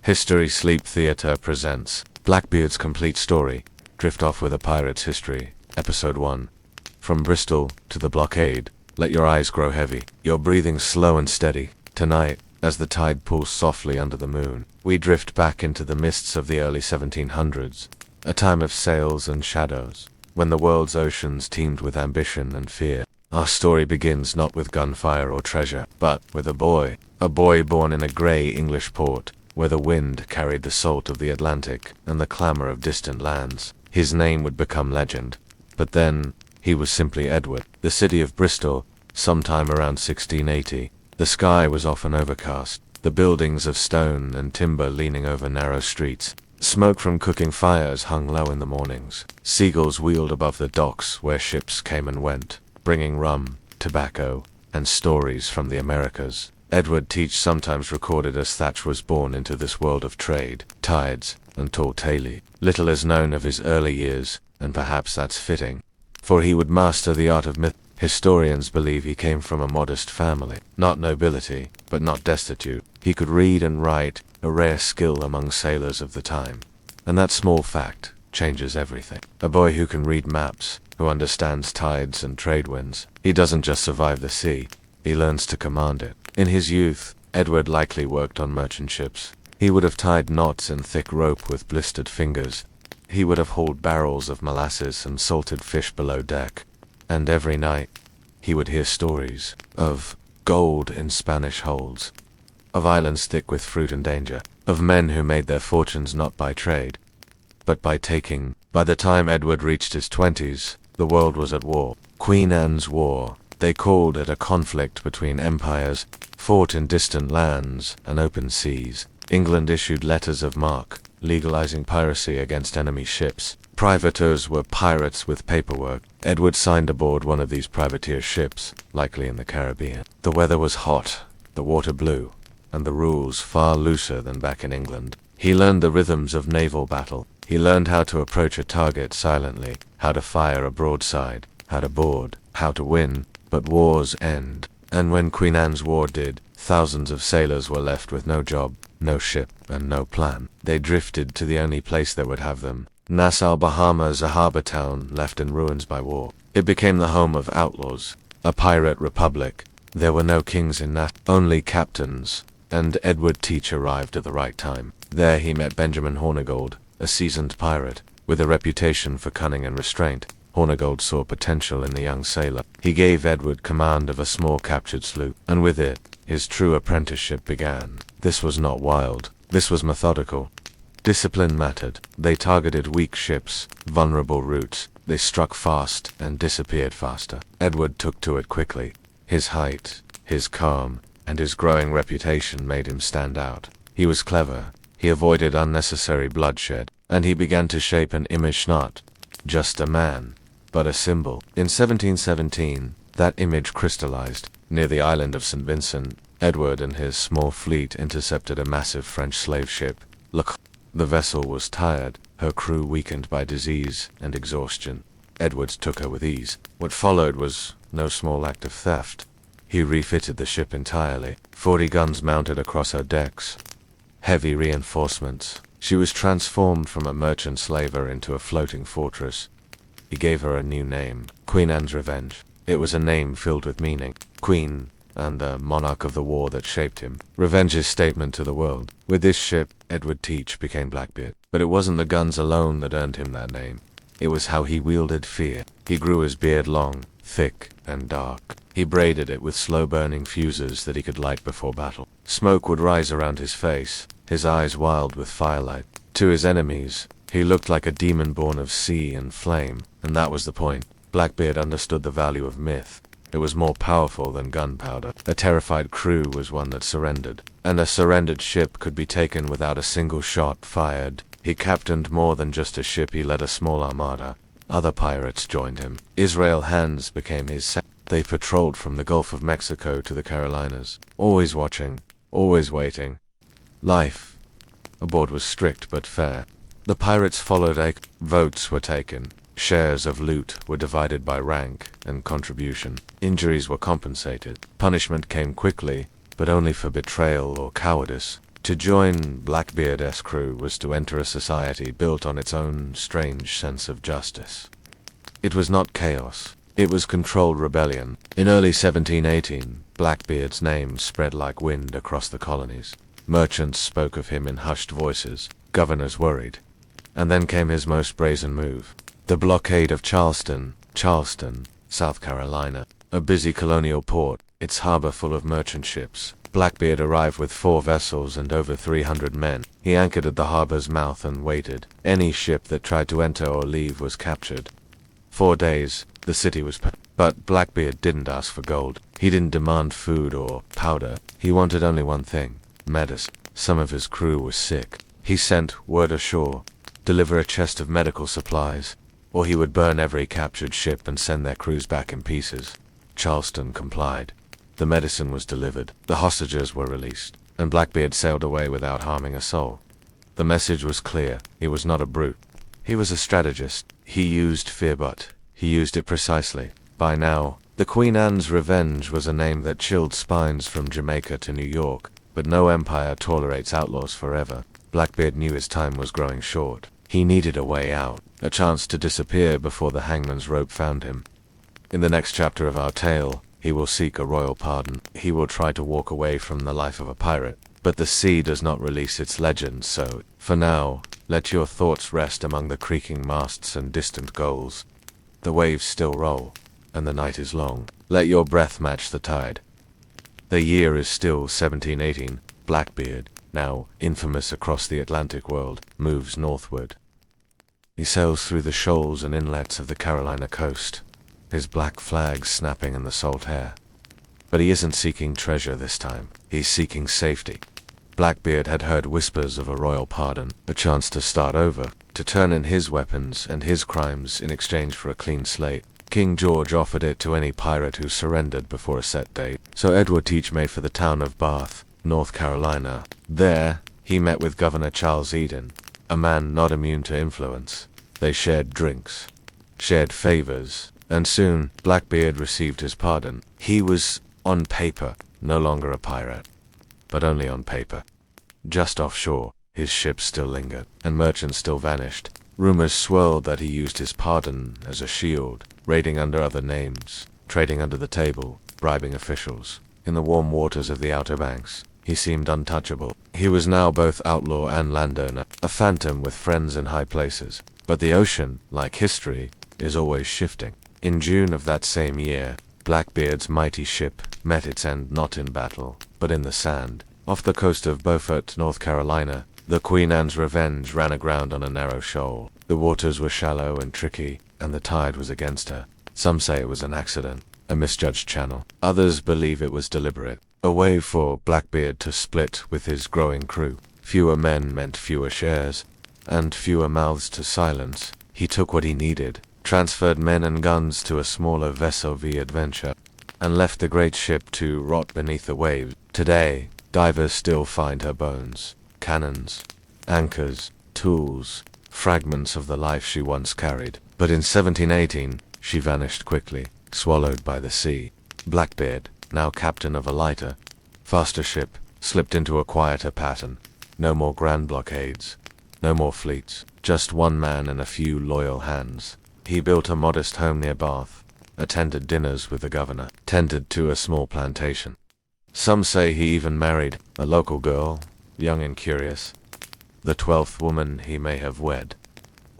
History Sleep Theatre presents Blackbeard's Complete Story, Drift Off with a Pirate's History, Episode 1. From Bristol to the blockade, let your eyes grow heavy, your breathing slow and steady. Tonight, as the tide pulls softly under the moon, we drift back into the mists of the early 1700s, a time of sails and shadows, when the world's oceans teemed with ambition and fear. Our story begins not with gunfire or treasure, but with a boy born in a grey English port, where the wind carried the salt of the Atlantic and the clamor of distant lands. His name would become legend. But then, he was simply Edward. The city of Bristol, sometime around 1680. The sky was often overcast, the buildings of stone and timber leaning over narrow streets. Smoke from cooking fires hung low in the mornings. Seagulls wheeled above the docks where ships came and went, bringing rum, tobacco, and stories from the Americas. Edward Teach sometimes recorded as Thatch was born into this world of trade, tides, and tall tale. Little is known of his early years, and perhaps that's fitting, for he would master the art of myth. Historians believe he came from a modest family, not nobility, but not destitute. He could read and write, a rare skill among sailors of the time. And that small fact changes everything. A boy who can read maps, who understands tides and trade winds. He doesn't just survive the sea, he learns to command it. In his youth, Edward likely worked on merchant ships. He would have tied knots in thick rope with blistered fingers. He would have hauled barrels of molasses and salted fish below deck. And every night, he would hear stories of gold in Spanish holds, of islands thick with fruit and danger, of men who made their fortunes not by trade, but by taking. By the time Edward reached his 20s, the world was at war. Queen Anne's War. They called it a conflict between empires, fought in distant lands and open seas. England issued letters of marque, legalizing piracy against enemy ships. Privateers were pirates with paperwork. Edward signed aboard one of these privateer ships, likely in the Caribbean. The weather was hot, the water blue, and the rules far looser than back in England. He learned the rhythms of naval battle. He learned how to approach a target silently, how to fire a broadside, how to board, how to win. But wars end, and when Queen Anne's War did, thousands of sailors were left with no job, no ship, and no plan. They drifted to the only place that would have them. Nassau, Bahamas, a harbor town left in ruins by war. It became the home of outlaws, a pirate republic. There were no kings in Nassau, only captains, and Edward Teach arrived at the right time. There he met Benjamin Hornigold, a seasoned pirate, with a reputation for cunning and restraint. Hornigold saw potential in the young sailor. He gave Edward command of a small captured sloop, and with it, his true apprenticeship began. This was not wild. This was methodical. Discipline mattered. They targeted weak ships, vulnerable routes. They struck fast and disappeared faster. Edward took to it quickly. His height, his calm, and his growing reputation made him stand out. He was clever. He avoided unnecessary bloodshed, and he began to shape an image not just a man, but a symbol. In 1717, that image crystallized. Near the island of St. Vincent, Edward and his small fleet intercepted a massive French slave ship. Look, the vessel was tired, her crew weakened by disease and exhaustion. Edward took her with ease. What followed was no small act of theft. He refitted the ship entirely, 40 guns mounted across her decks, heavy reinforcements. She was transformed from a merchant slaver into a floating fortress. He gave her a new name, Queen Anne's Revenge. It was a name filled with meaning. Queen, and the monarch of the war that shaped him. Revenge's statement to the world. With this ship, Edward Teach became Blackbeard. But it wasn't the guns alone that earned him that name. It was how he wielded fear. He grew his beard long, thick, and dark. He braided it with slow-burning fuses that he could light before battle. Smoke would rise around his face, his eyes wild with firelight. To his enemies, he looked like a demon born of sea and flame, and that was the point. Blackbeard understood the value of myth. It was more powerful than gunpowder. A terrified crew was one that surrendered, and a surrendered ship could be taken without a single shot fired. He captained more than just a ship, he led a small armada. Other pirates joined him. Israel Hands became his They patrolled from the Gulf of Mexico to the Carolinas, always watching, always waiting. Life aboard was strict but fair. The pirates followed votes were taken. Shares of loot were divided by rank and contribution. Injuries were compensated. Punishment came quickly, but only for betrayal or cowardice. To join Blackbeard's crew was to enter a society built on its own strange sense of justice. It was not chaos, it was controlled rebellion. In early 1718, Blackbeard's name spread like wind across the colonies. Merchants spoke of him in hushed voices, governors worried. And then came his most brazen move. The blockade of Charleston, South Carolina. A busy colonial port, its harbor full of merchant ships. Blackbeard arrived with 4 vessels and over 300 men. He anchored at the harbor's mouth and waited. Any ship that tried to enter or leave was captured. 4 days, the city was but Blackbeard didn't ask for gold. He didn't demand food or powder. He wanted only one thing: medicine. Some of his crew was sick. He sent word ashore, deliver a chest of medical supplies, or he would burn every captured ship and send their crews back in pieces. Charleston complied. The medicine was delivered, the hostages were released, and Blackbeard sailed away without harming a soul. The message was clear: he was not a brute. He was a strategist. He used fear, but he used it precisely. By now, the Queen Anne's Revenge was a name that chilled spines from Jamaica to New York, but no empire tolerates outlaws forever. Blackbeard knew his time was growing short. He needed a way out, a chance to disappear before the hangman's rope found him. In the next chapter of our tale, he will seek a royal pardon. He will try to walk away from the life of a pirate. But the sea does not release its legends, so, for now, let your thoughts rest among the creaking masts and distant gulls. The waves still roll, and the night is long. Let your breath match the tide. The year is still 1718. Blackbeard, now infamous across the Atlantic world, moves northward. He sails through the shoals and inlets of the Carolina coast, his black flag snapping in the salt air. But he isn't seeking treasure this time. He's seeking safety. Blackbeard had heard whispers of a royal pardon, a chance to start over, to turn in his weapons and his crimes in exchange for a clean slate. King George offered it to any pirate who surrendered before a set date. So Edward Teach made for the town of Bath, North Carolina. There, he met with Governor Charles Eden, a man not immune to influence. They shared drinks, shared favors, and soon Blackbeard received his pardon. He was, on paper, no longer a pirate, but only on paper. Just offshore, his ships still lingered, and merchants still vanished. Rumors swirled that he used his pardon as a shield, raiding under other names, trading under the table, bribing officials. In the warm waters of the Outer Banks, he seemed untouchable. He was now both outlaw and landowner, a phantom with friends in high places. But the ocean, like history, is always shifting. In June of that same year, Blackbeard's mighty ship met its end not in battle, but in the sand. Off the coast of Beaufort, North Carolina, the Queen Anne's Revenge ran aground on a narrow shoal. The waters were shallow and tricky, and the tide was against her. Some say it was an accident, a misjudged channel. Others believe it was deliberate, a way for Blackbeard to split with his growing crew. Fewer men meant fewer shares, and fewer mouths to silence. He took what he needed, transferred men and guns to a smaller vessel via Adventure, and left the great ship to rot beneath the waves. Today, divers still find her bones, cannons, anchors, tools, fragments of the life she once carried. But in 1718, she vanished quickly, swallowed by the sea. Blackbeard, now captain of a lighter, faster ship, slipped into a quieter pattern. No more grand blockades, no more fleets, just one man and a few loyal hands. He built a modest home near Bath, attended dinners with the governor, tended to a small plantation. Some say he even married a local girl, young and curious. The 12th woman he may have wed,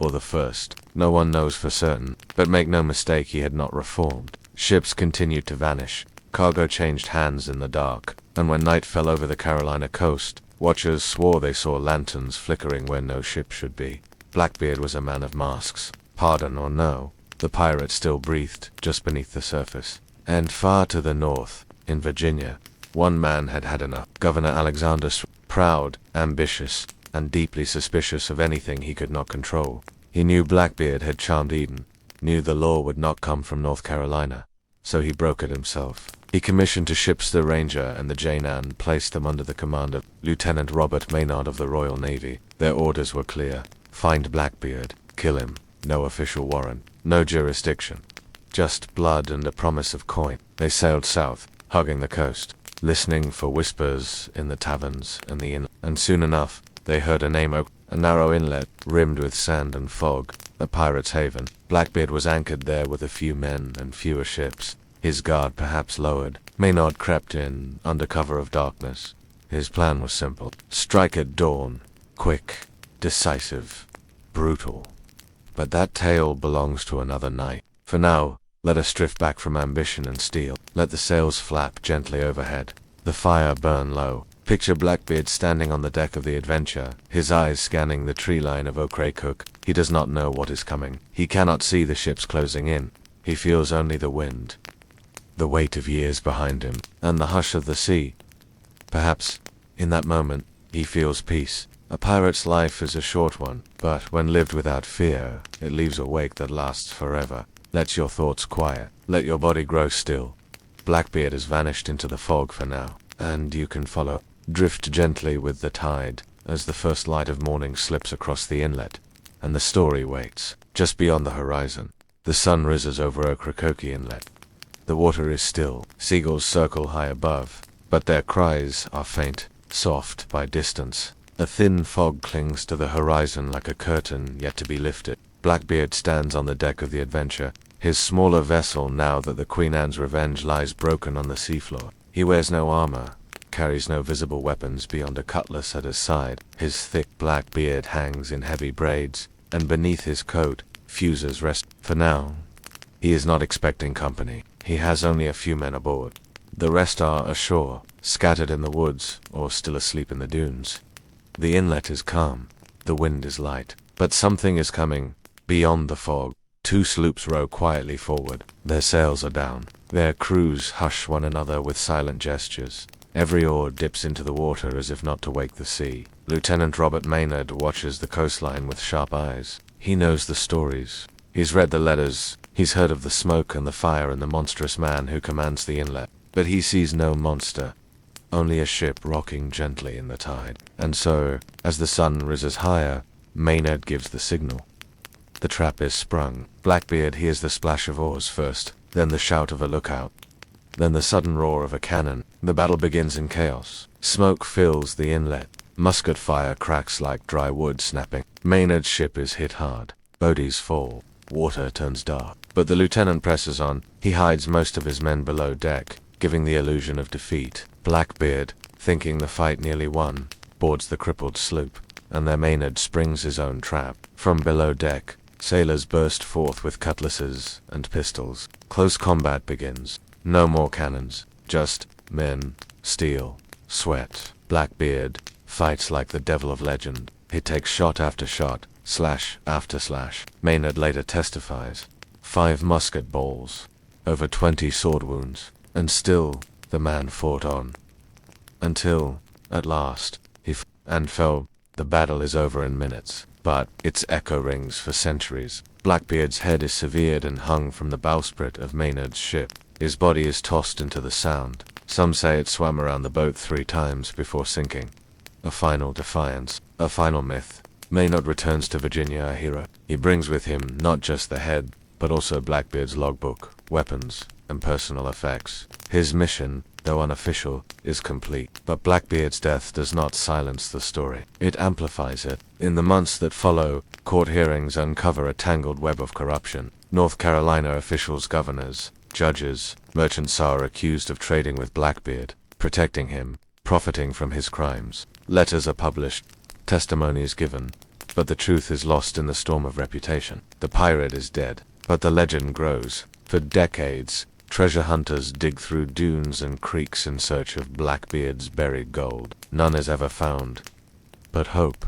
or the first. No one knows for certain, but make no mistake, he had not reformed. Ships continued to vanish, cargo changed hands in the dark, and when night fell over the Carolina coast, watchers swore they saw lanterns flickering where no ship should be. Blackbeard was a man of masks. Pardon or no, the pirate still breathed just beneath the surface. And far to the north, in Virginia, one man had had enough. Governor Alexander, proud, ambitious, and deeply suspicious of anything he could not control. He knew Blackbeard had charmed Eden, knew the law would not come from North Carolina, so he brokered himself. He commissioned to ships the Ranger and the Jane Anne, placed them under the command of Lieutenant Robert Maynard of the Royal Navy. Their orders were clear: find Blackbeard, kill him. No official warrant, no jurisdiction, just blood and a promise of coin. They sailed south, hugging the coast. listening for whispers in the taverns and the inn, and soon enough, they heard a name a narrow inlet, rimmed with sand and fog, a pirate's haven. Blackbeard was anchored there with a few men and fewer ships. His guard perhaps lowered. Maynard crept in, under cover of darkness. His plan was simple. Strike at dawn. Quick, decisive, brutal. But that tale belongs to another night. For now, let us drift back from ambition and steel. Let the sails flap gently overhead. The fire burn low. Picture Blackbeard standing on the deck of the Adventure, his eyes scanning the tree line of Ocracook. He does not know what is coming. He cannot see the ships closing in. He feels only the wind, the weight of years behind him, and the hush of the sea. Perhaps, in that moment, he feels peace. A pirate's life is a short one, but when lived without fear, it leaves a wake that lasts forever. Let your thoughts quiet. Let your body grow still. Blackbeard has vanished into the fog for now, and you can follow. Drift gently with the tide, as the first light of morning slips across the inlet, and the story waits. Just beyond the horizon, the sun rises over Ocracoke Inlet. The water is still. Seagulls circle high above, but their cries are faint, soft by distance. A thin fog clings to the horizon like a curtain yet to be lifted. Blackbeard stands on the deck of the Adventure, his smaller vessel now that the Queen Anne's Revenge lies broken on the seafloor. He wears no armor, carries no visible weapons beyond a cutlass at his side. His thick black beard hangs in heavy braids, and beneath his coat, fuses rest. For now, he is not expecting company. He has only a few men aboard. The rest are ashore, scattered in the woods, or still asleep in the dunes. The inlet is calm, the wind is light, but something is coming, beyond the fog. Two sloops row quietly forward. Their sails are down. Their crews hush one another with silent gestures. Every oar dips into the water as if not to wake the sea. Lieutenant Robert Maynard watches the coastline with sharp eyes. He knows the stories. He's read the letters. He's heard of the smoke and the fire and the monstrous man who commands the inlet. But he sees no monster, only a ship rocking gently in the tide. And so, as the sun rises higher, Maynard gives the signal. The trap is sprung. Blackbeard hears the splash of oars first, then the shout of a lookout, then the sudden roar of a cannon. The battle begins in chaos. Smoke fills the inlet. Musket fire cracks like dry wood snapping. Maynard's ship is hit hard. Bodies fall. Water turns dark. But the lieutenant presses on. He hides most of his men below deck, giving the illusion of defeat. Blackbeard, thinking the fight nearly won, boards the crippled sloop, and there Maynard springs his own trap. From below deck, sailors burst forth with cutlasses and pistols. Close combat begins. No more cannons, just men, steel, sweat. Blackbeard fights like the devil of legend. He takes shot after shot, slash after slash. Maynard later testifies. 5 musket balls, over 20 sword wounds, and still the man fought on. Until, at last, he fell. The battle is over in minutes, but its echo rings for centuries. Blackbeard's head is severed and hung from the bowsprit of Maynard's ship. His body is tossed into the Sound. Some say it swam around the boat 3 times before sinking. A final defiance, a final myth. Maynard returns to Virginia a hero. He brings with him not just the head, but also Blackbeard's logbook, weapons, and personal effects. His mission, though unofficial, is complete. But Blackbeard's death does not silence the story. It amplifies it. In the months that follow, court hearings uncover a tangled web of corruption. North Carolina officials, governors, judges, merchants are accused of trading with Blackbeard, protecting him, profiting from his crimes. Letters are published, testimonies given, but the truth is lost in the storm of reputation. The pirate is dead, but the legend grows. For decades, treasure hunters dig through dunes and creeks in search of Blackbeard's buried gold. None is ever found, but hope,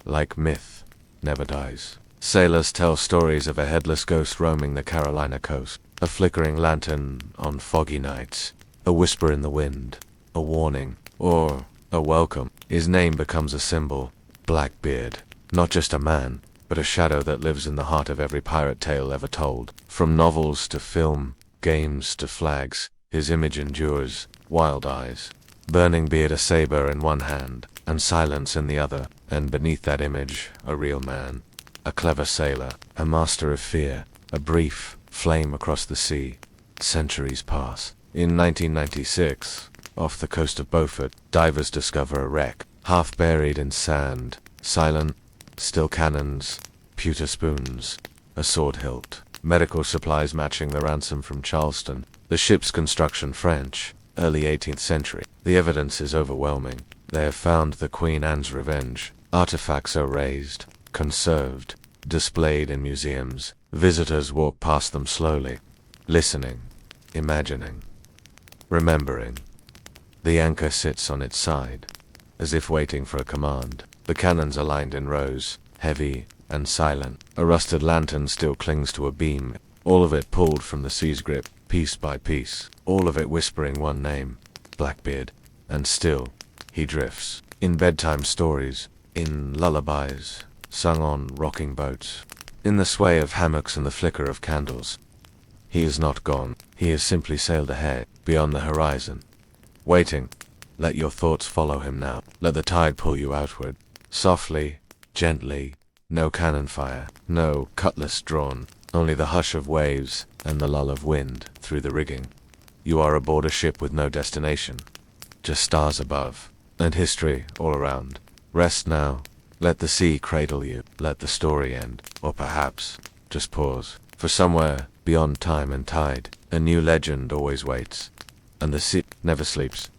like myth, never dies. Sailors tell stories of a headless ghost roaming the Carolina coast. A flickering lantern on foggy nights, a whisper in the wind, a warning, or a welcome. His name becomes a symbol. Blackbeard, not just a man, but a shadow that lives in the heart of every pirate tale ever told. From novels to film, games to flags, his image endures. Wild eyes, burning beard, a saber in one hand, and silence in the other, and beneath that image, a real man. A clever sailor, a master of fear, a brief flame across the sea. Centuries pass. In 1996, Off the coast of Beaufort, divers discover a wreck, half buried in sand, silent, still cannons, pewter spoons, a sword hilt, medical supplies matching the ransom from Charleston, the ship's construction French, early 18th century. The evidence is overwhelming. They have found the Queen Anne's Revenge. Artifacts are raised, conserved, displayed in museums. Visitors walk past them slowly, listening, imagining, remembering. The anchor sits on its side, as if waiting for a command. The cannons are lined in rows, heavy and silent. A rusted lantern still clings to a beam, all of it pulled from the sea's grip, piece by piece, all of it whispering one name, Blackbeard. And still, he drifts, in bedtime stories, in lullabies, sung on rocking boats, in the sway of hammocks and the flicker of candles. He is not gone, he has simply sailed ahead, beyond the horizon. Waiting. Let your thoughts follow him now. Let the tide pull you outward. Softly, gently, no cannon fire, no cutlass drawn, only the hush of waves and the lull of wind through the rigging. You are aboard a ship with no destination, just stars above, and history all around. Rest now. Let the sea cradle you. Let the story end. Or perhaps, just pause. For somewhere, beyond time and tide, a new legend always waits. And the sea never sleeps.